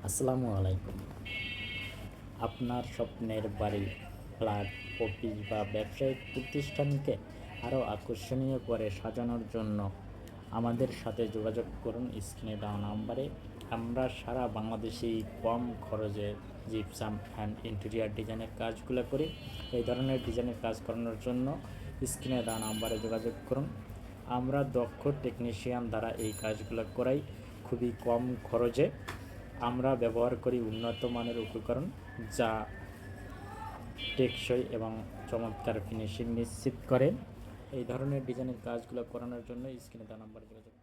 আসসালামু আলাইকুম। আপনার স্বপ্নের বাড়ি, ফ্ল্যাট, অফিস বা ব্যবসায়িক প্রতিষ্ঠানকে আরও আকর্ষণীয় করে সাজানোর জন্য আমাদের সাথে যোগাযোগ করুন স্ক্রিনে দেওয়া নাম্বারে। আমরা সারা বাংলাদেশেই কম খরচে জিপসাম অ্যান্ড ইন্টেরিয়ার ডিজাইনের কাজগুলো করি। এই ধরনের ডিজাইনের কাজ করানোর জন্য স্ক্রিনে দেওয়া নাম্বারে যোগাযোগ করুন। আমরা দক্ষ টেকনিশিয়ান দ্বারা এই কাজগুলো করাই খুবই কম খরচে। আমরা ব্যবহার করি উন্নত মানের উপকরণ, যা টেকসই এবং চমৎকার ফিনিশিং নিশ্চিত করে। এই ধরনের ডিজাইনের কাজগুলো করানোর জন্য স্ক্রিনে দেওয়া নাম্বারে যোগাযোগ